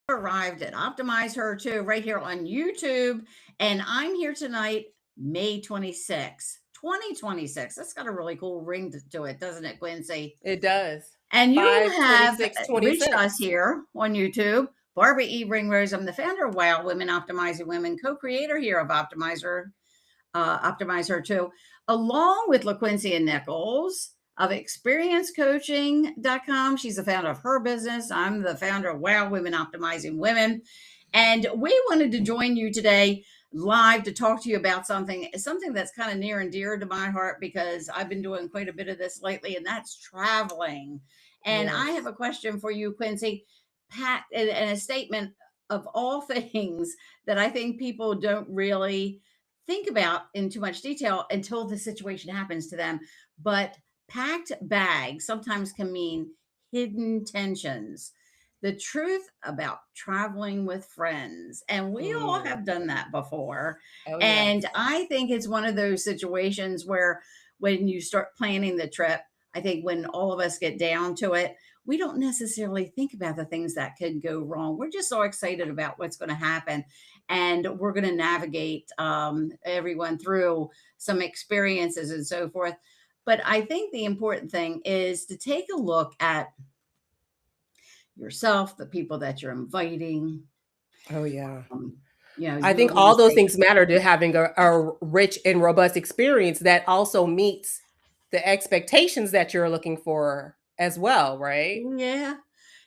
Arrived at Optimize Her too, right here on YouTube. And I'm here tonight, May 26th, 2026. That's got a really cool ring to it, doesn't it, Quincy? It does. And you Five twenty have six twenty reached us six. here on YouTube. Barbara E. Ringrose. I'm the founder of Wow Women Optimizing Women, co-creator here of Optimizer too, along with LaQuincy and Nichols of experiencecoaching.com. She's the founder of her business. I'm the founder of Wow Women Optimizing Women. And we wanted to join you today live to talk to you about something that's kind of near and dear to my heart because I've been doing quite a bit of this lately, and that's traveling. And I have Yes. a question for you, Quincy. Pat, and a statement of all things that I think people don't really think about in too much detail until the situation happens to them. But packed bags sometimes can mean hidden tensions. The truth about traveling with friends. And we all Mm. have done that before. Oh, And yes. I think it's one of those situations where when you start planning the trip, I think when all of us get down to it, we don't necessarily think about the things that could go wrong. We're just so excited about what's going to happen. And we're going to navigate everyone through some experiences and so forth. But I think the important thing is to take a look at yourself, the people that you're inviting. Oh, yeah. Um, you know, I you were think going to all those say, things matter to having a rich and robust experience that also meets the expectations that you're looking for as well, right? yeah.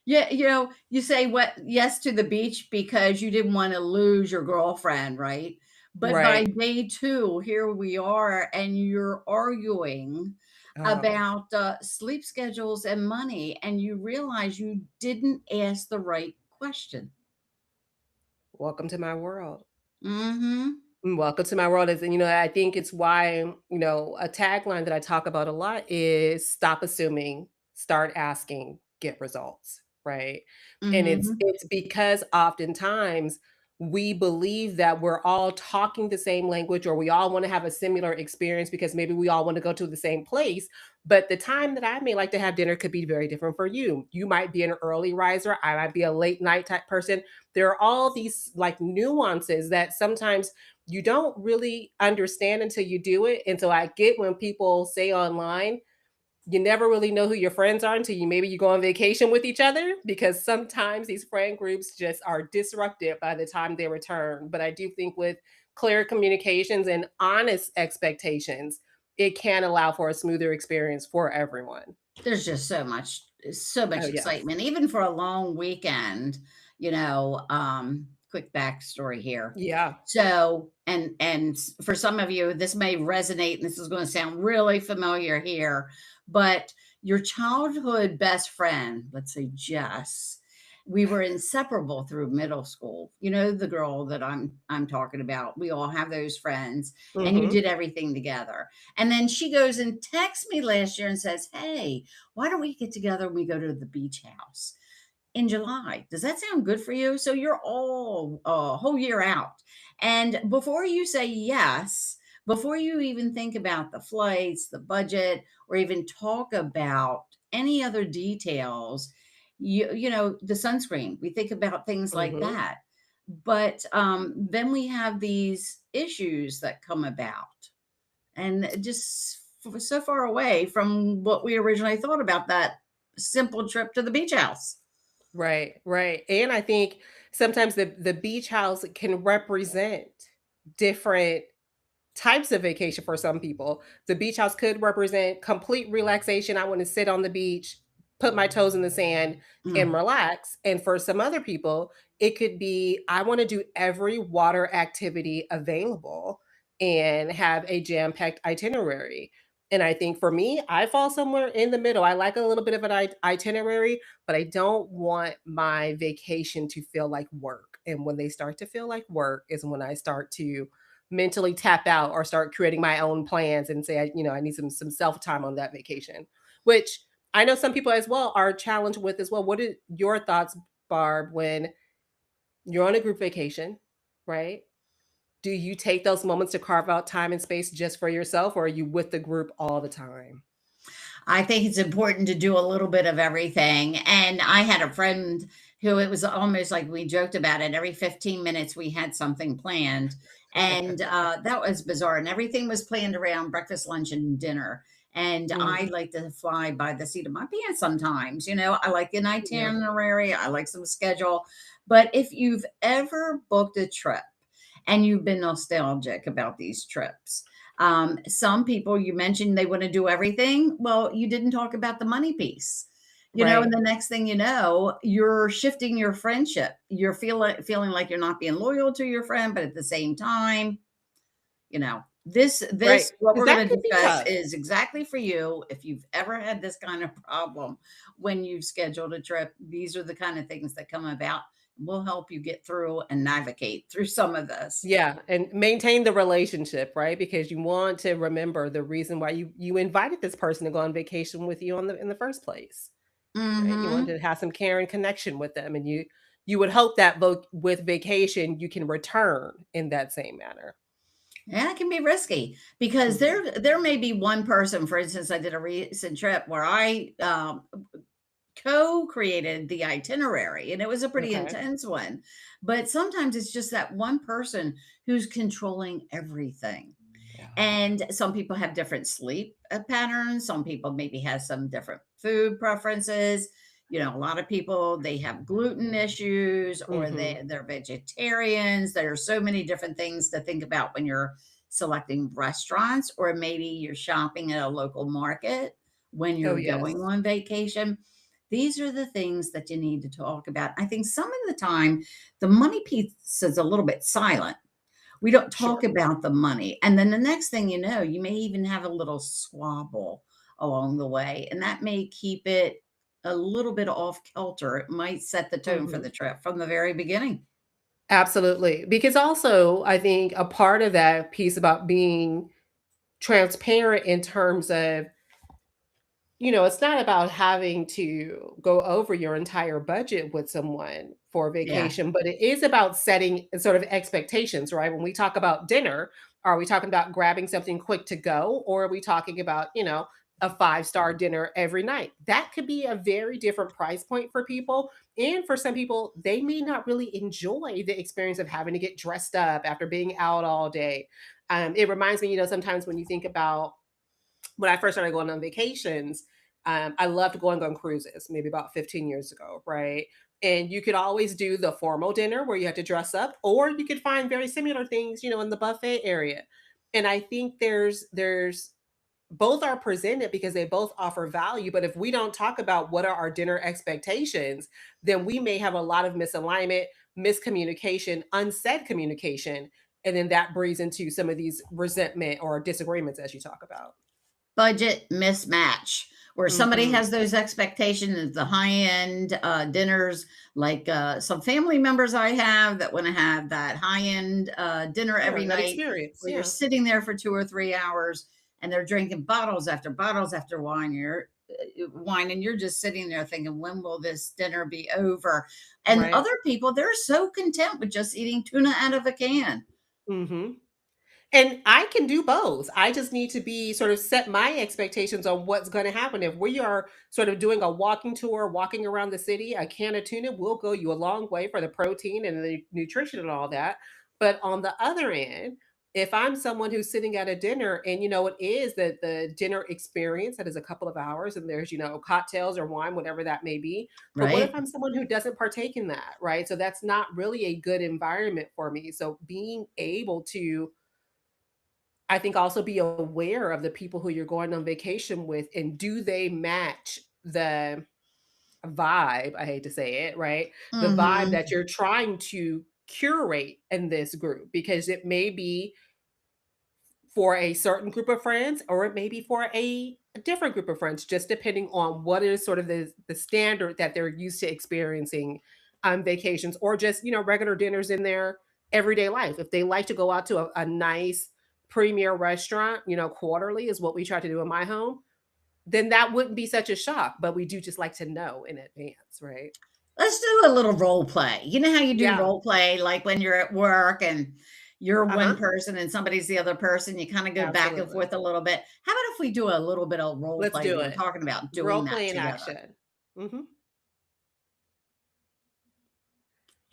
Yeah, you say what yes to the beach because you didn't want to lose your girlfriend, right? But by Right. day two, here we are, and you're arguing Oh, about sleep schedules and money, and you realize you didn't ask the right question. welcome to my world. Mm-hmm. Welcome to my world is, I think it's why, a tagline that I talk about a lot is stop assuming, start asking, get results, right? And it's Mm-hmm. it's because oftentimes we believe that we're all talking the same language or we all want to have a similar experience because maybe we all want to go to the same place. But the time that I may like to have dinner could be very different for you. You might be an early riser, I might be a late night type person. There are all these like nuances that sometimes you don't really understand until you do it. And so I get when people say online, you never really know who your friends are until you go on vacation with each other because sometimes these friend groups just are disrupted by the time they return. But I do think with clear communications and honest expectations, it can allow for a smoother experience for everyone. There's just so Oh, much yes. excitement, even for a long weekend. Quick backstory here. Yeah. So, and for some of you, this may resonate, and this is going to sound really familiar here, but your childhood best friend, let's say Jess, we were inseparable through middle school. You know the girl that I'm talking about. We all have those friends, and you Hmm. did everything together. And then she goes and texts me last year and says, "Hey, why don't we get together and we go to the beach house in July? Does that sound good for you?" So you're all a whole year out. And before you say yes, before you even think about the flights, the budget, or even talk about any other details, the sunscreen, we think about things like Hmm. that. But then we have these issues that come about and just so far away from what we originally thought about that simple trip to the beach house. Right, right. And I think sometimes the beach house can represent different types of vacation for some people. The beach house could represent complete relaxation. I want to sit on the beach, put my toes in the sand and Mm. relax. And for some other people, it could be I want to do every water activity available and have a jam-packed itinerary. And I think for me, I fall somewhere in the middle. I like a little bit of an itinerary, but I don't want my vacation to feel like work. And when they start to feel like work is when I start to mentally tap out or start creating my own plans and say, I need some self time on that vacation, which I know some people as well are challenged with as well. What are your thoughts, Barb, when you're on a group vacation, right? Do you take those moments to carve out time and space just for yourself, or are you with the group all the time? I think it's important to do a little bit of everything. And I had a friend who it was almost like we joked about it. Every 15 minutes, we had something planned. And that was bizarre. And everything was planned around breakfast, lunch, and dinner. And I Mhm. like to fly by the seat of my pants sometimes. I like an Yeah. itinerary, I like some schedule. But if you've ever booked a trip and you've been nostalgic about these trips, some people, you mentioned they want to do everything. Well, you didn't talk about the money piece. And Right. the next thing you know, you're shifting your friendship. You're feeling like you're not being loyal to your friend, but at the same time, Right. this what 'Cause we're that going to could be discuss tough. is exactly for you. If you've ever had this kind of problem when you've scheduled a trip, these are the kind of things that come about. We'll help you get through and navigate through some of this. Yeah, and maintain the relationship, right? Because you want to remember the reason why you invited this person to go on vacation with you on the in the first place, right? You want Mhm. to have some care and connection with them, and you would hope that with vacation you can return in that same manner. Yeah, it can be risky because Mhm. there may be one person. For instance, I did a recent trip where I co-created the itinerary, and it was a pretty Okay. intense one. But sometimes it's just that one person who's controlling everything. Yeah. And some people have different sleep patterns. Some people maybe have some different food preferences. A lot of people, they have gluten issues, or Mhm. they're vegetarians. There are so many different things to think about when you're selecting restaurants, or maybe you're shopping at a local market when Oh, you're going yes. on vacation. These are the things that you need to talk about. I think some of the time the money piece is a little bit silent. We don't talk Sure. about the money, and then the next thing you know, you may even have a little squabble along the way, and that may keep it a little bit off kilter. It might set the tone for Mhm. the trip from the very beginning. Absolutely. Because also, I think a part of that piece about being transparent in terms of it's not about having to go over your entire budget with someone for Yeah. vacation, but it is about setting sort of expectations, right? When we talk about dinner, are we talking about grabbing something quick to go, or are we talking about, a five-star dinner every night? That could be a very different price point for people. And for some people, they may not really enjoy the experience of having to get dressed up after being out all day. It reminds me, sometimes when you think about when I first started going on vacations, I loved going on cruises, maybe about 15 years ago, right? And you could always do the formal dinner where you had to dress up, or you could find very similar things, in the buffet area. And I think there's both are presented because they both offer value. But if we don't talk about what are our dinner expectations, then we may have a lot of misalignment, miscommunication, unsaid communication, and then that breeds into some of these resentment or disagreements as you talk about. Budget mismatch, where somebody Mhm. has those expectations of the high-end, dinners, like, some family members I have that wanna have that high-end, dinner Sure, every that night, experience, where you're yeah. sitting there for 2 or 3 hours, and they're drinking bottles after wine, and you're just sitting there thinking, "When will this dinner be over?" And Right. other people, they're so content with just eating tuna out of a can. Mhm. And I can do both. I just need to be sort of set my expectations on what's gonna happen. If we are sort of doing a walking tour, walking around the city, a can of tuna will go you a long way for the protein and the nutrition and all that. But on the other end, if I'm someone who's sitting at a dinner and it is the dinner experience that is a couple of hours and there's, cocktails or wine, whatever that may be. But what if Right? I'm someone who doesn't partake in that, right? So that's not really a good environment for me. So being able to I think also be aware of the people who you're going on vacation with, and do they match the vibe, I hate to say it, right? The vibe Mhm. that you're trying to curate in this group, because it may be for a certain group of friends or it may be for a different group of friends, just depending on what is sort of the standard that they're used to experiencing on vacations, or just regular dinners in their everyday life. If they like to go out to a nice premier restaurant, quarterly is what we try to do in my home, then that wouldn't be such a shock. But we do just like to know in advance, right? Let's do a little role play. You know how you do Yeah. role play, like when you're at work and you're one Uh-huh. person and somebody's the other person, you kind of go back and Absolutely. forth a little bit. How about if we do a little bit of role Let's play? We do were it. talking about doing Role that play in together. action. Hmm.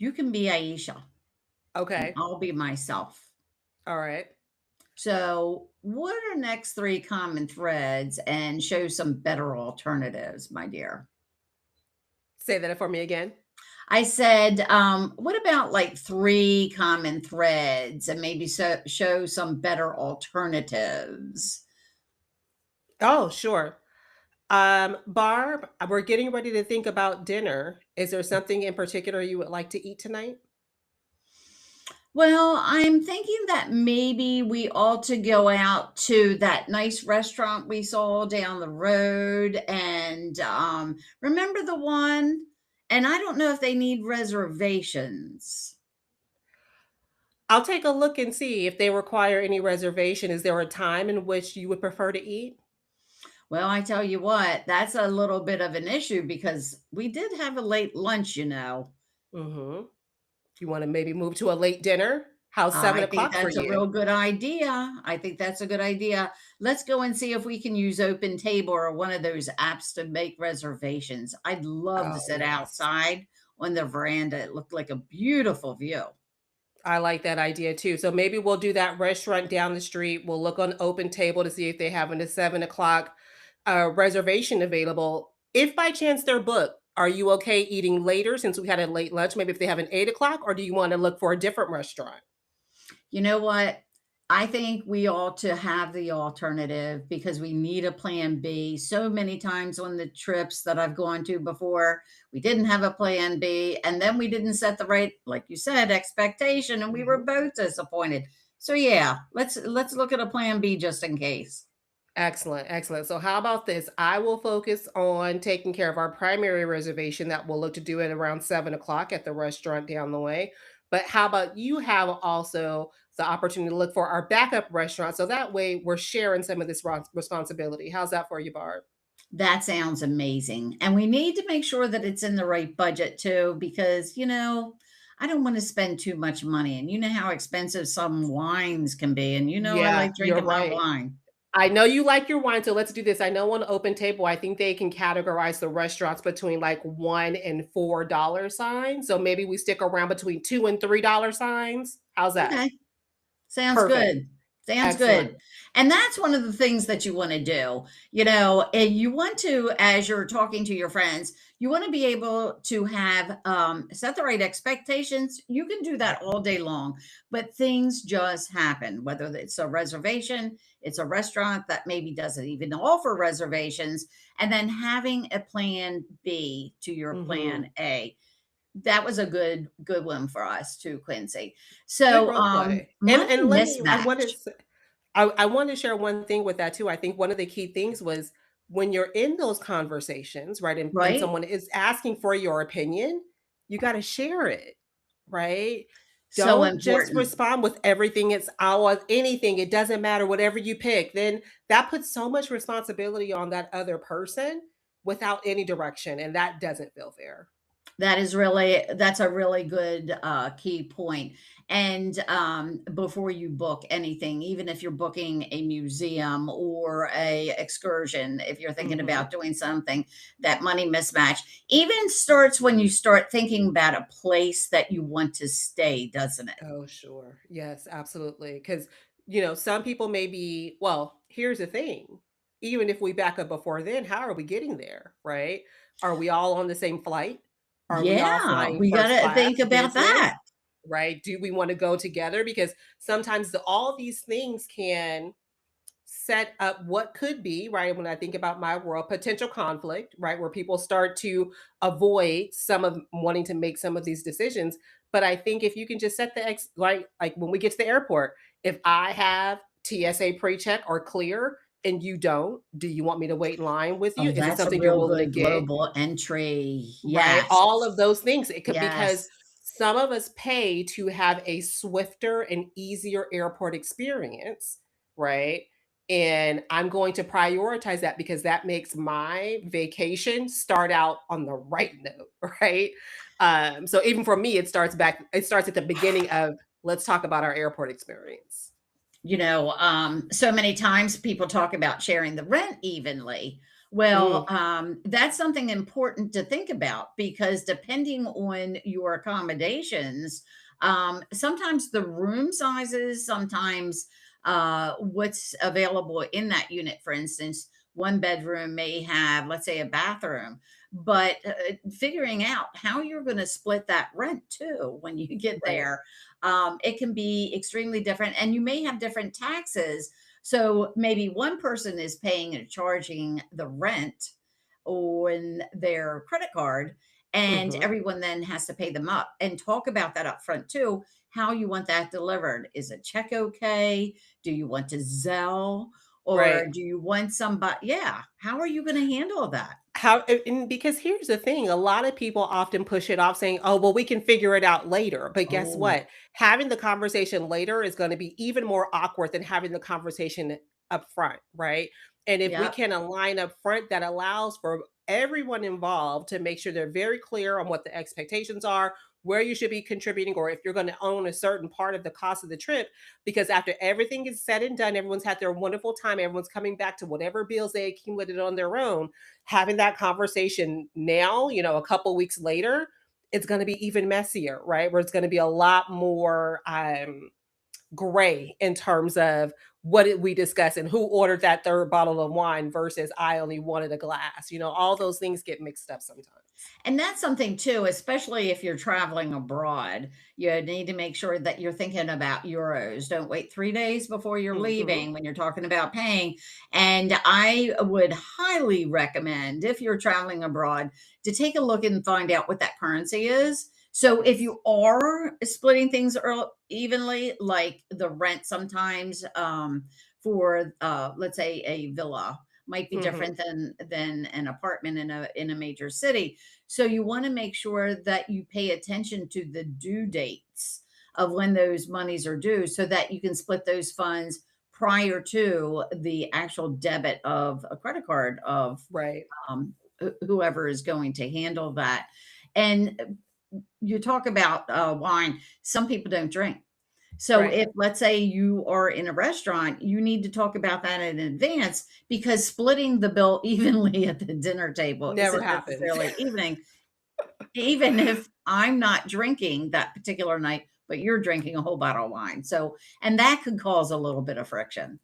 You can be Aisha, and Okay. I'll be myself. All right. So, what are next three common threads and show some better alternatives, my dear? Say that for me again. I said, what about like three common threads and maybe show some better alternatives? Oh, sure. Barb, we're getting ready to think about dinner. Is there something in particular you would like to eat tonight? Well, I'm thinking that maybe we ought to go out to that nice restaurant we saw down the road and remember the one? And I don't know if they need reservations. I'll take a look and see if they require any reservation. Is there a time in which you would prefer to eat? Well, I tell you what, that's a little bit of an issue because we did have a late lunch, you know. Mhm. You wanna maybe move to a late dinner? How's seven I think o'clock for that's a you? real good idea. I think that's a good idea. Let's go and see if we can use Open Table or one of those apps to make reservations. I'd love to Oh, sit yes. outside on the veranda. It looked like a beautiful view. I like that idea too. So maybe we'll do that restaurant down the street. We'll look on Open Table to see if they have a 7 o'clock reservation available. If by chance they're booked, are you okay eating later since we had a late lunch? Maybe if they have an 8 o'clock, or do you want to look for a different restaurant? You know what? I think we ought to have the alternative because we need a plan B. So many times on the trips that I've gone to before, we didn't have a plan B, and then we didn't set the right, like you said, expectation, and we were Mhm. both disappointed. So yeah, let's look at a plan B just in case. Excellent, excellent. So how about this? I will focus on taking care of our primary reservation that we'll look to do it around 7 o'clock at the restaurant down the way. But how about you have also the opportunity to look for our backup restaurant? So that way we're sharing some of this responsibility. How's that for you, Barb? That sounds amazing. And we need to make sure that it's in the right budget too, because, I don't want to spend too much money. And you know how expensive some wines can be. And I Yeah, like you're drinking my right. wine. I know you like your wine, so let's do this. I know on Open Table, I think they can categorize the restaurants between like $1 and $4 signs. So maybe we stick around between $2 and $3 signs. How's that? Okay. Sounds Perfect. good. Sounds Excellent. good. And that's one of the things that you want to do. And you want to, as you're talking to your friends, you want to be able to have set the right expectations. You can do that all day long, but things just happen, whether it's a reservation, it's a restaurant that maybe doesn't even offer reservations, and then having a plan B to your Mhm. plan A. That was a good one for us too, Quincy. Good So, role play. And money and let me I want to mismatch, s I want to share one thing with that too. I think one of the key things was when you're in those conversations, right, and right? someone is asking for your opinion, you gotta share it, right? So Don't just important. respond with everything. It's our anything. It doesn't matter, whatever you pick. Then that puts so much responsibility on that other person without any direction, and that doesn't feel fair. That's a really good key point. And before you book anything, even if you're booking a museum or a excursion, if you're thinking Mhm. about doing something, that money mismatch even starts when you start thinking about a place that you want to stay, doesn't it? Oh, sure. Yes, absolutely. Because, some people may be, well, here's the thing. Even if we back up before then, how are we getting there, right? Are we all on the same flight? Are we all Yeah, flying we got first to class think about business, that. right? Do we want to go together? Because sometimes all these things can set up what could be, right? When I think about my world, potential conflict, right? Where people start to avoid some of wanting to make some of these decisions. But I think if you can just set the right, like when we get to the airport, if I have TSA pre-check or clear and you don't, do you want me to wait in line with you? Oh, Is it that's a something you're real willing to good get? global entry. Right, Yes. all of those things. It could because Yes. some of us pay to have a swifter and easier airport experience, right? And I'm going to prioritize that because that makes my vacation start out on the right note, right? So even for me, it starts at the beginning of let's talk about our airport experience. So many times people talk about sharing the rent evenly. Well, Mm, that's something important to think about because depending on your accommodations, sometimes the room sizes, sometimes what's available in that unit. For instance, one bedroom may have, let's say, a bathroom, but figuring out how you're going to split that rent too when you get right. there, it can be extremely different, and you may have different taxes, so maybe one person is paying and charging the rent on their credit card, and Mhm. everyone then has to pay them up. And talk about that up front too. How you want that delivered? Is a check okay? Do you want to Zelle? Or Right. do you want somebody? Yeah. How are you going to handle that? How and because here's the thing, a lot of people often push it off saying, "Oh, well, we can figure it out later." But guess Oh, what? Having the conversation later is gonna be even more awkward than having the conversation up front, right? And if we yep. can align up front, that allows for everyone involved to make sure they're very clear on what the expectations are, where you should be contributing, or if you're gonna own a certain part of the cost of the trip. Because after everything is said and done, everyone's had their wonderful time, everyone's coming back to whatever bills they accumulated on their own. Having that conversation now, a couple weeks later, it's going to be even messier, right? Where it's going to be a lot more gray in terms of what did we discuss and who ordered that third bottle of wine versus I only wanted a glass. All those things get mixed up sometimes. And that's something too, especially if you're traveling abroad. You need to make sure that you're thinking about euros. Don't wait 3 days before you're Hmm. leaving when you're talking about paying. And I would highly recommend, if you're traveling abroad, to take a look and find out what that currency is. So if Yes. you are splitting things evenly, like the rent sometimes, for let's say a villa might be Hmm. different than an apartment in a major city, so you want to make sure that you pay attention to the due dates of when those monies are due so that you can split those funds prior to the actual debit of a credit card of Right. whoever is going to handle that. And you talk about wine. Some people don't drink. So Right. if, let's say, you are in a restaurant, you need to talk about that in advance because splitting the bill evenly at the dinner table Never isn't happens. necessarily evening, even if I'm not drinking that particular night, but you're drinking a whole bottle of wine. So, and that could cause a little bit of friction.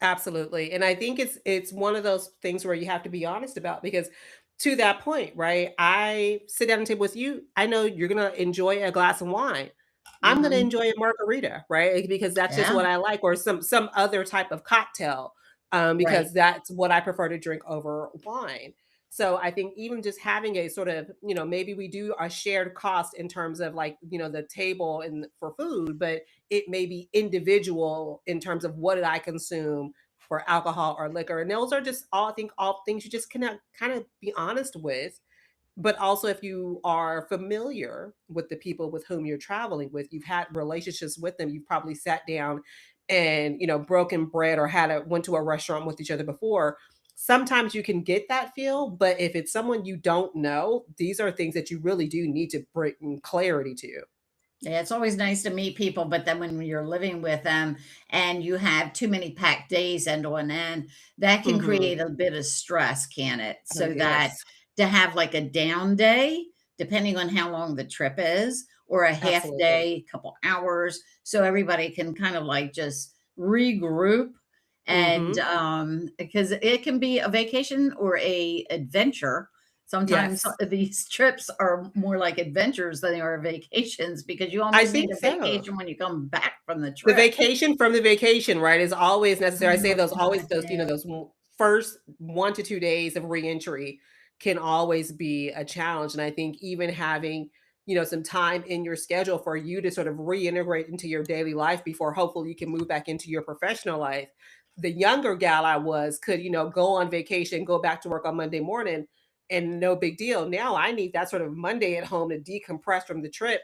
Absolutely. And I think it's one of those things where you have to be honest about because to that point, right? I sit down and table with you. I know you're gonna enjoy a glass of wine. I'm gonna Mhm. enjoy a margarita, right? Because that's just Yeah, what I like, or some other type of cocktail, right. because that's what I prefer to drink over wine. So I think even just having a sort of, maybe we do a shared cost in terms of like, the table and for food, but it may be individual in terms of what did I consume for alcohol or liquor. And those are just all, I think, all things you just cannot kind of be honest with. But also, if you are familiar with the people with whom you're traveling with, you've had relationships with them, you've probably sat down and, broken bread or went to a restaurant with each other before. Sometimes you can get that feel, but if it's someone you don't know, these are things that you really do need to bring clarity to. Yeah, it's always nice to meet people, but then when you're living with them and you have too many packed days end on end, that can Hmm. create a bit of stress, can it? Oh, So that yes, to have like a down day, depending on how long the trip is, or a half absolutely. day, couple hours, so everybody can kind of like just regroup. And Hmm. because it can be a vacation or a adventure. Sometimes Yes, these trips are more like adventures than they are vacations because you I almost need think a so. vacation when you come back from the The trip. vacation from the vacation, right, is always necessary. I say Oh, those always God, those, yeah. those first 1 to 2 days of reentry can always be a challenge, and I think even having, some time in your schedule for you to sort of reintegrate into your daily life before hopefully you can move back into your professional life. The younger gal I was could, go on vacation, go back to work on Monday morning, and no big deal. Now I need that sort of Monday at home to decompress from the trip.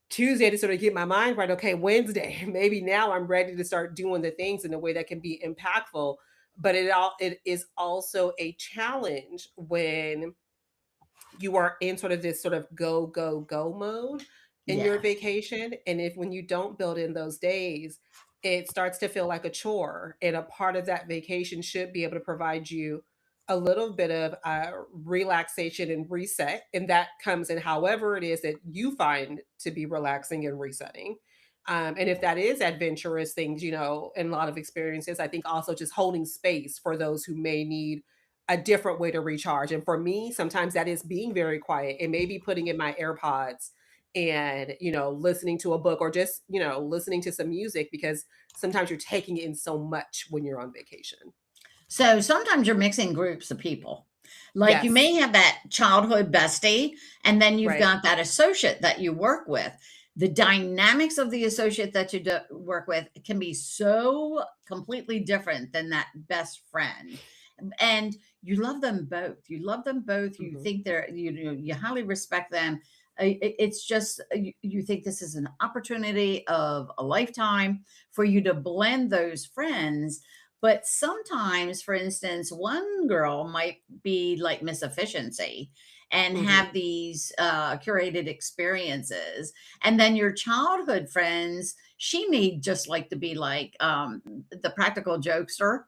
Tuesday to sort of get my mind right. Okay, Wednesday, maybe now I'm ready to start doing the things in a way that can be impactful. But it is also a challenge when you are in sort of this sort of go, go, go mode in your Yeah. vacation. And if when you don't build in those days, it starts to feel like a chore. And a part of that vacation should be able to provide you, a little bit of relaxation and reset, and that comes in however it is that you find to be relaxing and resetting. And if that is adventurous things, and a lot of experiences, I think also just holding space for those who may need a different way to recharge. And for me, sometimes that is being very quiet. It may be putting in my AirPods and, listening to a book, or just, listening to some music, because sometimes you're taking in so much when you're on vacation. So sometimes you're mixing groups of people. Like you Yes. may have that childhood bestie, and then you've Right. got that associate that you work with. The dynamics of the associate that you work with can be so completely different than that best friend. And you love them both. You love them both. You Mhm. think they're, you highly respect them. It's just, you think this is an opportunity of a lifetime for you to blend those friends. But sometimes, for instance, one girl might be like Miss Efficiency and Mhm. have these curated experiences. And then your childhood friends, she may just like to be like the practical jokester.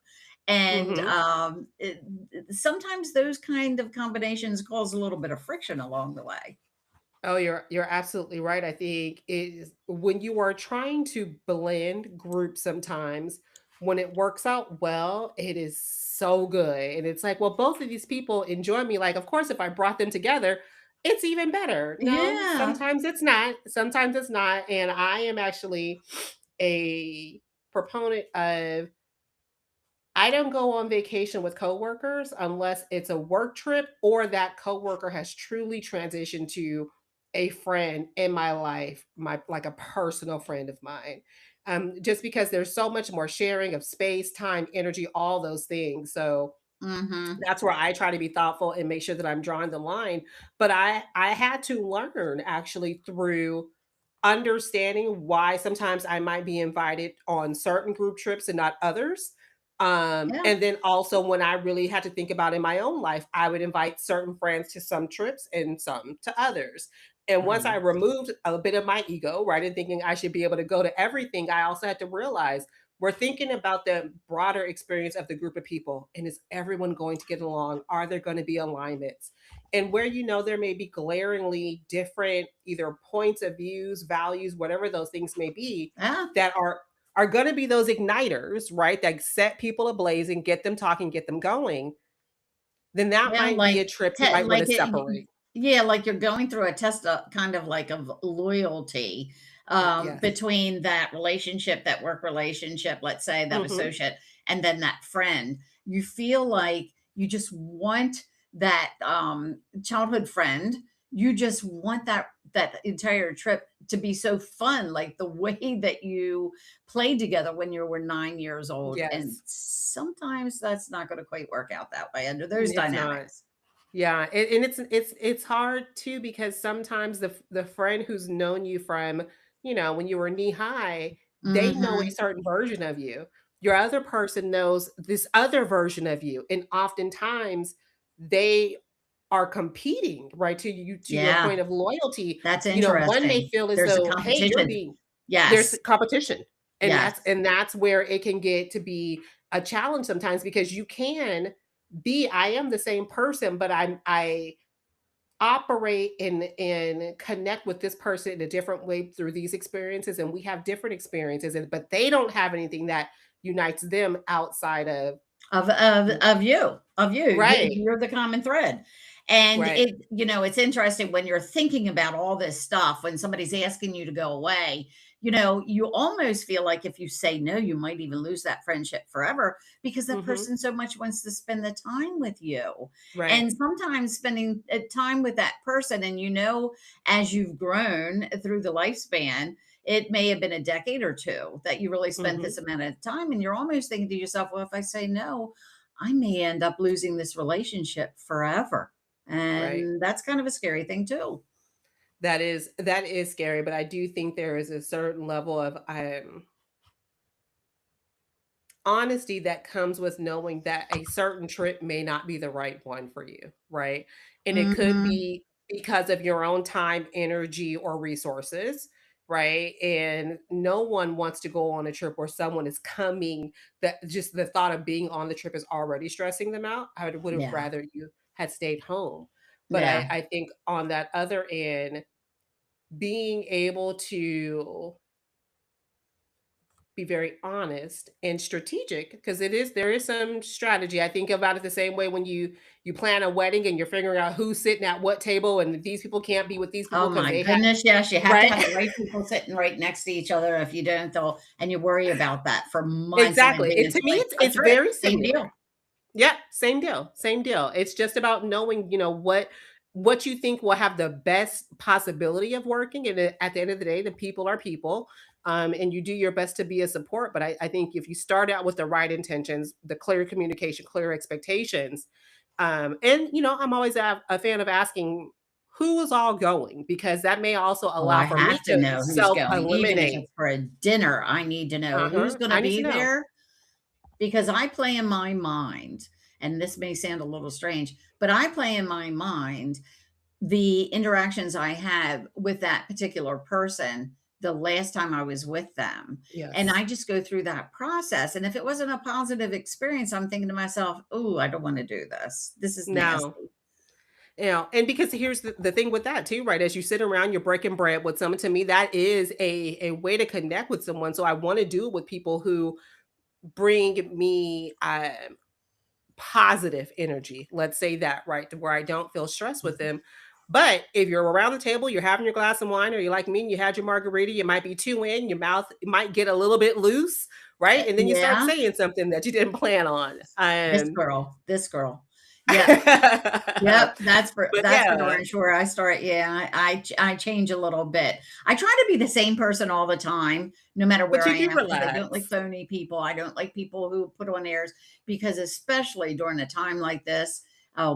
And Mhm. sometimes those kind of combinations cause a little bit of friction along the way. Oh, you're absolutely right. I think it is when you are trying to blend groups sometimes, when it works out well, it is so good. And it's like, well, both of these people enjoy me. Like, of course, if I brought them together, it's even better. No, Yeah. sometimes it's not. Sometimes it's not. And I am actually a proponent of, I don't go on vacation with coworkers unless it's a work trip or that coworker has truly transitioned to a friend in my life, my like a personal friend of mine. Just because there's so much more sharing of space, time, energy, all those things. So Hmm. that's where I try to be thoughtful and make sure that I'm drawing the line. But I had to learn actually through understanding why sometimes I might be invited on certain group trips and not others. Yeah. And then also when I really had to think about in my own life, I would invite certain friends to some trips and some to others. And once I Right. removed a bit of my ego, right, and thinking I should be able to go to everything, I also had to realize we're thinking about the broader experience of the group of people. And is everyone going to get along? Are there going to be alignments? And where there may be glaringly different either points of views, values, whatever those things may be, Yeah. that are going to be those igniters, right? That set people ablaze and get them talking, get them going. Then that Yeah, might be a trip you might want to like it separate. yeah, like you're going through a test of kind of like of loyalty, Yes. between that relationship, that work relationship, let's say that Hmm. associate, and then that friend. You feel like you just want that, childhood friend. You just want that entire trip to be so fun, like the way that you played together when you were 9 years old, and Yes. sometimes that's not gonna quite work out that way under those It's not. dynamics. Yeah, and it's hard too, because sometimes the friend who's known you from, when you were knee high, they know a Mhm. certain version of you. Your other person knows this other version of you, and oftentimes they are competing, right, to your Yeah, point of loyalty. that's One may interesting. feel as There's a though, hey, you're competition. being there's Yes, competition. And yes. that's where it can get to be a challenge sometimes, because you can I am the same person, but I operate and connect with this person in a different way through these experiences, and we have different experiences, but they don't have anything that unites them outside of Of you. right, You're the common thread. And right. it's interesting when you're thinking about all this stuff, when somebody's asking you to go away, you almost feel like if you say no, you might even lose that friendship forever because that Mhm. person so much wants to spend the time with you. Right. And sometimes spending time with that person, and as you've grown through the lifespan, it may have been a decade or two that you really spent this Mhm. amount of time, and you're almost thinking to yourself, well, if I say no, I may end up losing this relationship forever. Right. And that's kind of a scary thing too. That is scary, but I do think there is a certain level of honesty that comes with knowing that a certain trip may not be the right one for you, right? And it could Mhm. be because of your own time, energy, or resources. right? And no one wants to go on a trip where someone is coming that just the thought of being on the trip is already stressing them out. I would have Yeah. rather you had stayed home. But Yeah. I think on that other end, being able to be very honest and strategic because there is some strategy. I think about it the same way when you plan a wedding and you're figuring out who's sitting at what table and these people can't be with these Oh people because my they have goodness, yes, you have to right. have the right people sitting right next to each other. If you don't, they'll and you worry about that for months in Exactly. It advance. to me, Like a it's trip, very same similar. deal. Yeah, same deal, same deal. It's just about knowing, what you think will have the best possibility of working, and at the end of the day, the people are people, and you do your best to be a support, but I think if you start out with the right intentions, the clear communication, clear expectations, and, I'm always a fan of asking, "Who is all going?" Because that may also Oh, allow I for me have to to know who's going, even if self-eliminate. it's for a dinner, I need to know who's Uh-huh, gonna I need to be know. there because I play in my mind, and this may sound a little strange, but I play in my mind the interactions I have with that particular person the last time I was with them. And Yes. I just go through that process. And if it wasn't a positive experience, I'm thinking to myself, "Oh, I don't want to do this. This is No. nasty." And because here's the thing with that too, right? As you sit around, you're breaking bread with someone. To me, that is a way to connect with someone. So I want to do it with people who bring me positive energy. Let's say that, right? To where I don't feel stressed with them. But if you're around the table, you're having your glass of wine, or you're like me and you had your margarita, you might be too in, your mouth might get a little bit loose, right? And then you start Yeah, saying something that you didn't plan on. this girl. Yep. Yep, But that's for yeah, darn sure. I start yeah, I change a little bit. I try to be the same person all the time, no matter but where you I do am, because I don't like relax. phony people. I don't like people who put on airs because especially during a time like this,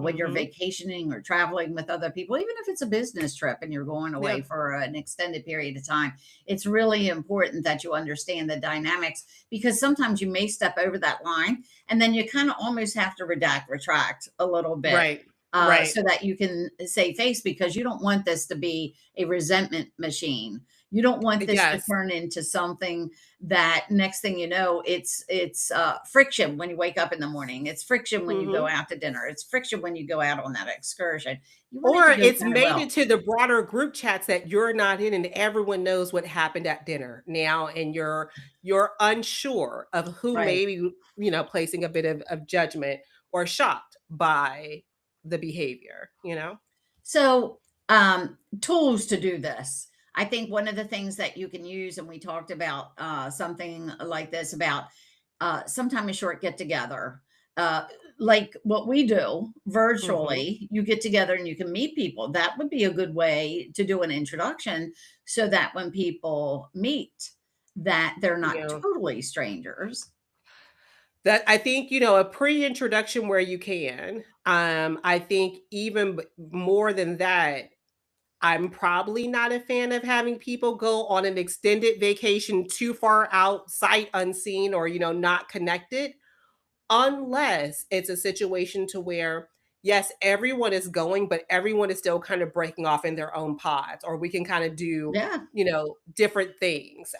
when you're Mhm. vacationing or traveling with other people, even if it's a business trip and you're going Yeah. away for an extended period of time, it's really important that you understand the dynamics because sometimes you may step over that line and then you kind of almost have to retract a little bit Right. Right. so that you can save face because you don't want this to be a resentment machine. You don't want this to Yes. turn into something that next thing you know, it's friction when you wake up in the morning. It's friction when you go Mhm. out to dinner. It's friction when you go out on that excursion. You want it Or to go it's kind of made well. it to the broader group chats that you're not in and everyone knows what happened at dinner now, and you're unsure of who Right. may be, placing a bit of judgment or shocked by the behavior, you know? So, tools to do this. I think one of the things that you can use, and we talked about something like this about sometime a short get together, uh, like what we do Mhm. virtually. You get together and you can meet people. That would be a good way to do an introduction, so that when people meet, that they're not Yeah. totally strangers. That I think, a pre-introduction where you can. I think even more than that, I'm probably not a fan of having people go on an extended vacation too far out, sight unseen, or, not connected, unless it's a situation to where, yes, everyone is going, but everyone is still kind of breaking off in their own pods, or we can kind of do, Yeah, different things.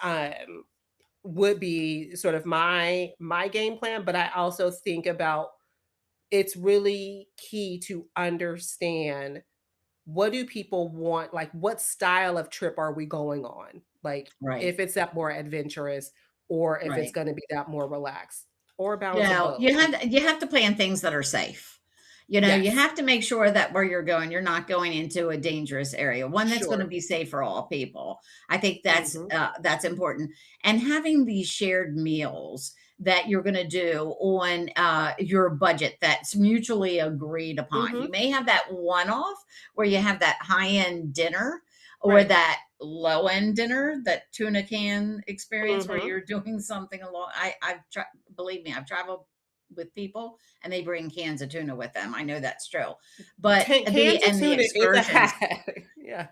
Would be sort of my game plan, but I also think about it's really key to understand what do people want? Like, what style of trip are we going on? Like, right, if it's that more adventurous or if it's right. gonna be that more relaxed or a balance of No, both. you have to plan things that are safe. You Yes, have to make sure that where you're going, you're not going into a dangerous area, one that's gonna sure. be safe for all people. I think Mhm, that's important. And having these shared meals that you're gonna do on, your budget that's mutually agreed upon. mhm, You may have that one-off where you have that high-end dinner or right. that low-end dinner, that tuna can experience where Mhm. you're doing something along I've tried believe me, I've traveled with people and they bring cans of tuna with them. I know that's true. But Cans of the tuna is a excursions hack. Yeah.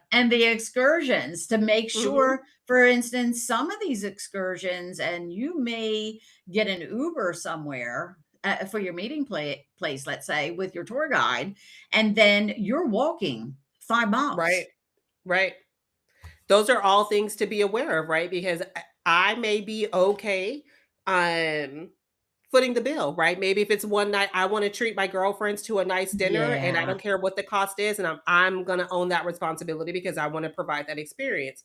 to make Mhm, sure, for instance, some of these excursions, and you may get an Uber somewhere for your place, let's say, with your tour guide, and then you're walking 5 miles. right, right. those are all things to be aware of, right? Because I may be okay um footing the bill, right? Maybe if it's one night I want to treat my girlfriends to a nice dinner and I Yeah, don't care what the cost is and I'm going to own that responsibility because I want to provide that experience.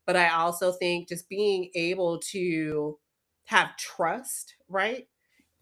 But I also think just being able to have trust, right?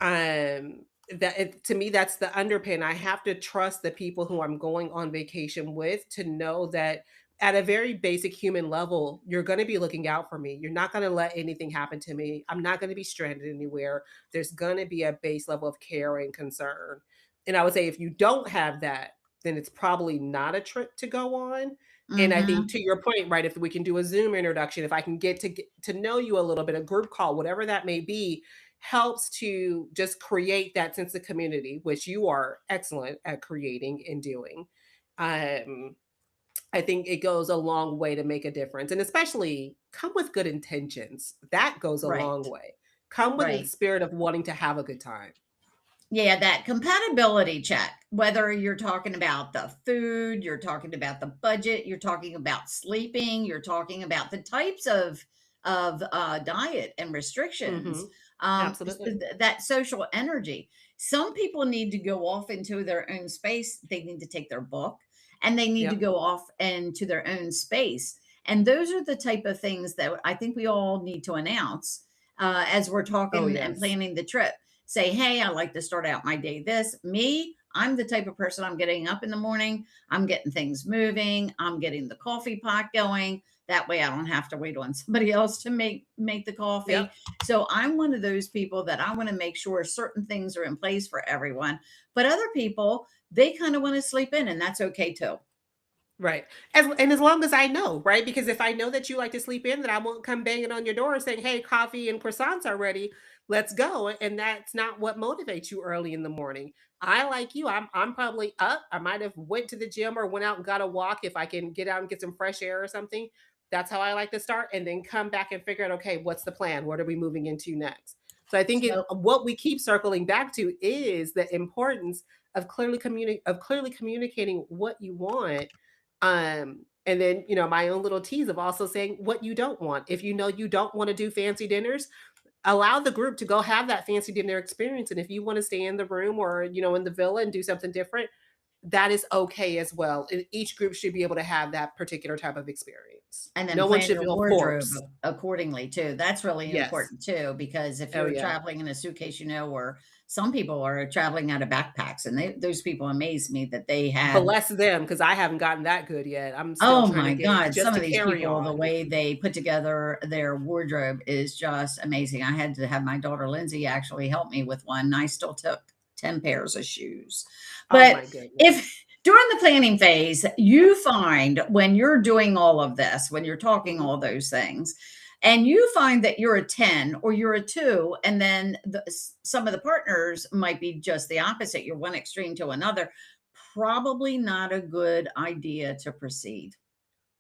To me that's the underpin. I have to trust the people who I'm going on vacation with to know that at a very basic human level, you're going to be looking out for me. You're not going to let anything happen to me. I'm not going to be stranded anywhere. There's going to be a base level of care and concern. And I would say if you don't have that, then it's probably not a trip to go on. And I think mhm, to your point, right, if we can do a Zoom introduction, if I can get to know you a little bit, a group call, whatever that may be, helps to just create that sense of community, which you are excellent at creating and doing. Um, I think it goes a long way to make a difference, and especially come with good intentions. That goes a long right, way. Come with the right. spirit of wanting to have a good time. Yeah, that compatibility check, whether you're talking about the food, you're talking about the budget, you're talking about sleeping, you're talking about the types of diet and restrictions, Mhm. Absolutely. that social energy. Some people need to go off into their own space. They need to take their book and they need to Yep. go off into their own space. And those are the type of things that I think we all need to announce as we're Oh, talking and yes. planning the trip. Say, hey, I like to start out my day this. Me, I'm the type of person, I'm getting up in the morning, I'm getting things moving, I'm getting the coffee pot going. That way I don't have to wait on somebody else to make the coffee. Yep. So I'm one of those people that I want to make sure certain things are in place for everyone. But other people, they kind of want to sleep in, and that's okay too. Right. As long as I know, right? Because if I know that you like to sleep in, then I won't come banging on your door saying, "Hey, coffee and croissants are ready. Let's go." And that's not what motivates you early in the morning. I like you. I'm probably up. I might have went to the gym or went out and got a walk if I can get out and get some fresh air or something. That's how I like to start and then come back and figure out, okay, what's the plan? What are we moving into next? So I think So what we keep circling back to is the importance of clearly communicating what you want, and then, my own little tease of also saying what you don't want. If you know you don't want to do fancy dinners, allow the group to go have that fancy dinner experience. And if you want to stay in the room or, in the villa and do something different, that is okay as well. And each group should be able to have that particular type of experience. and then No one plan should your feel wardrobe forced. accordingly too. That's really Yes. important too, because if Oh, you're yeah. traveling in a suitcase, or some people are traveling out of backpacks, and those people amaze me that they have. Bless them because I haven't gotten that good yet. I'm still Oh trying to my get it God, just some to of these carry people, the on. way they put together their wardrobe is just amazing. I had to have my daughter Lindsay actually help me with one. I still took 10 pairs of shoes. Oh But my goodness. if during the planning phase, you find when you're doing all of this, when you're talking Mhm. all those things, and you find that you're a 10 or you're a 2, and then some of the partners might be just the opposite, you're one extreme to another, probably not a good idea to proceed.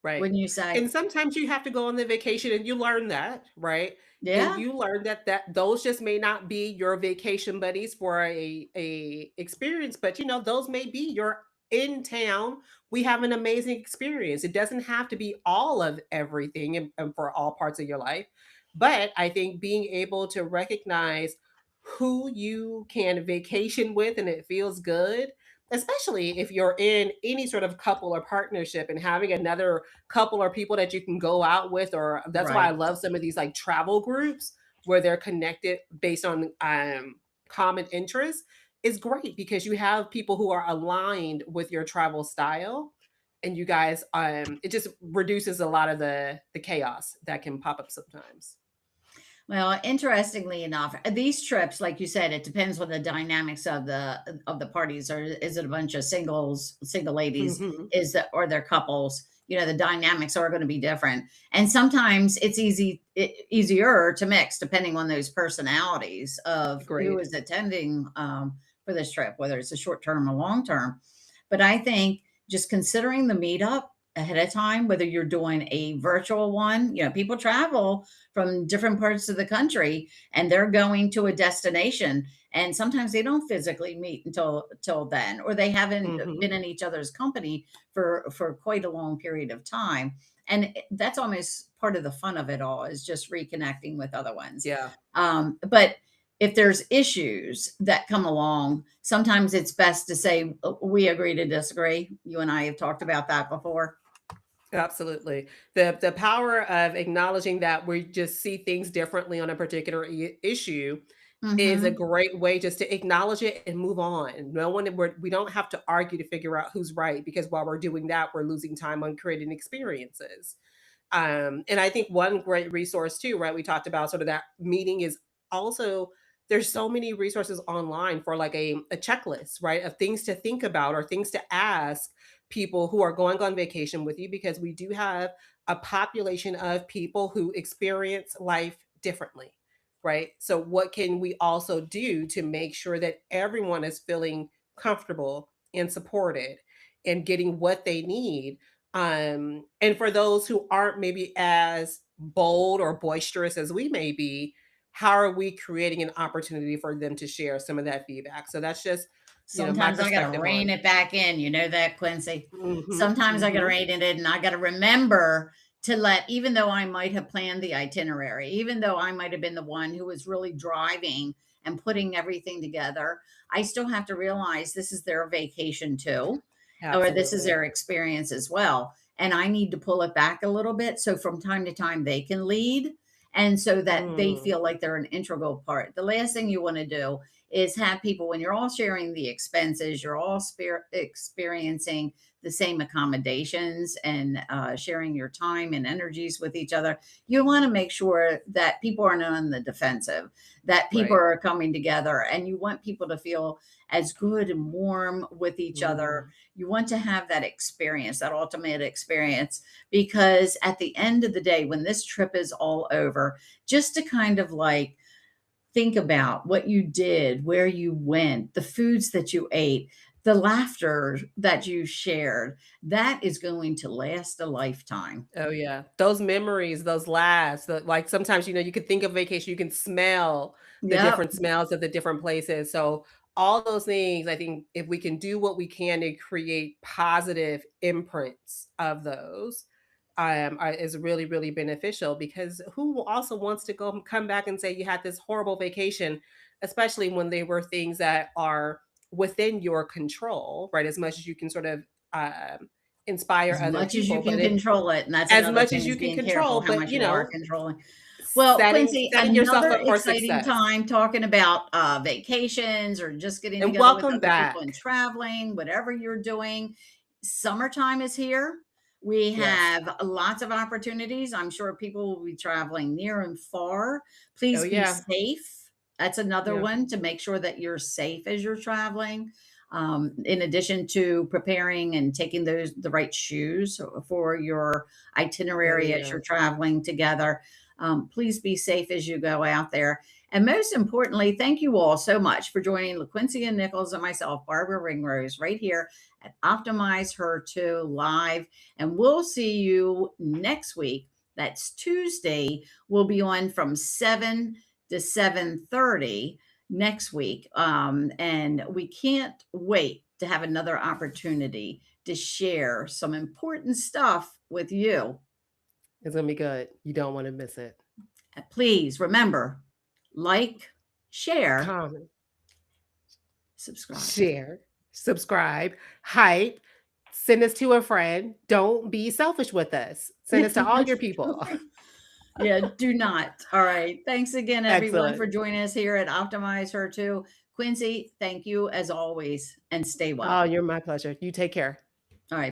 Right. Wouldn't you say? And sometimes you have to go on the vacation and you learn that, right? And Yeah, you learn that those just may not be your vacation buddies for a experience, but those may be your in town. We have an amazing experience. It doesn't have to be all of everything and for all parts of your life. But I think being able to recognize who you can vacation with and it feels good, especially if you're in any sort of couple or partnership and having another couple or people that you can go out with, or that's why I right. love some of these like travel groups where they're connected based on common interests, is great because you have people who are aligned with your travel style, and you guys it just reduces a lot of the chaos that can pop up sometimes. Well, interestingly enough, these trips, like you said, it depends on the dynamics of the parties. Or is it a bunch of single ladies? Mhm. Is that or they're couples? The dynamics are going to be different, and sometimes it's easier to mix depending on those personalities of who Great. is attending for this trip, whether it's a short term or long term. But I think just considering the meetup ahead of time, whether you're doing a virtual one, people travel from different parts of the country and they're going to a destination, and sometimes they don't physically meet until till then, or they haven't been Mhm. in each other's company for quite a long period of time. And that's almost part of the fun of it all, is just reconnecting with other ones. Yeah. But if there's issues that come along, sometimes it's best to say, we agree to disagree. You and I have talked about that before. Absolutely. The power of acknowledging that we just see things differently on a particular issue is a Hmm. great way just to acknowledge it and move on. No one we don't have to argue to figure out who's right, because while we're doing that, we're losing time on creating experiences. And I think one great resource too, right? We talked about sort of that meeting is also, there's so many resources online for like a checklist, right? Of things to think about or things to ask people who are going on vacation with you, because we do have a population of people who experience life differently, right? So what can we also do to make sure that everyone is feeling comfortable and supported and getting what they need, and for those who aren't maybe as bold or boisterous as we may be, how are we creating an opportunity for them to share some of that feedback? So that's just, my Sometimes I got to perspective rein on. it back in. You know that, Quincy. Mhm, Sometimes I got to mhm. rein it in, and I got to remember to let, even though I might have planned the itinerary, even though I might have been the one who was really driving and putting everything together, I still have to realize this is their vacation too, or this is Absolutely. their experience as well. And I need to pull it back a little bit so from time to time they can lead, and so that they Mm, feel like they're an integral part. The last thing you want to do is have people, when you're all sharing the expenses, you're all experiencing the same accommodations, and sharing your time and energies with each other. You want to make sure that people aren't on the defensive, that people right. are coming together, and you want people to feel as good and warm with each other. Mm, You want to have that experience, that ultimate experience, because at the end of the day, when this trip is all over, just to kind of like think about what you did, where you went, the foods that you ate, the laughter that you shared, that is going to last a lifetime. oh yeah, those memories, those laughs, like sometimes, you could think of vacation, you can smell the Yep. different smells of the different places. So all those things, I think if we can do what we can to create positive imprints of those, is really, really beneficial, because who also wants to go come back and say you had this horrible vacation, especially when they were things that are within your control, right? As much as you can sort of inspire As other much as you people, can but it control it, and that's as another much thing, as is you can being careful control, how but, much you are controlling. Well, setting Quincy, setting yourself another up for exciting success. time talking about vacations, or just getting And together with welcome other people and back. traveling, whatever you're doing. Summertime is here. We Yes. have lots of opportunities. I'm sure people will be traveling near and far. Oh, Please be yeah. safe. That's another Yeah. one, to make sure that you're safe as you're traveling. In addition to preparing and taking the right shoes for your Oh, itinerary as yeah. you're traveling together. Please be safe as you go out there. And most importantly, thank you all so much for joining LaQuincy and Nichols and myself, Barbara Ringrose, right here at Optimize Her 2 Live. And we'll see you next week. That's Tuesday. We'll be on from 7 to 7:30 next week. And we can't wait to have another opportunity to share some important stuff with you. It's gonna be good. You don't wanna miss it. Please remember, like, share, Comment, subscribe. share, subscribe, hype, send us to a friend. Don't be selfish with us. Send us to all your people. Yeah, do not. All right. Thanks again, everyone, Excellent. for joining us here at Optimize Her 2. Quincy, thank you as always, and stay Oh, well. you're my pleasure. You take care.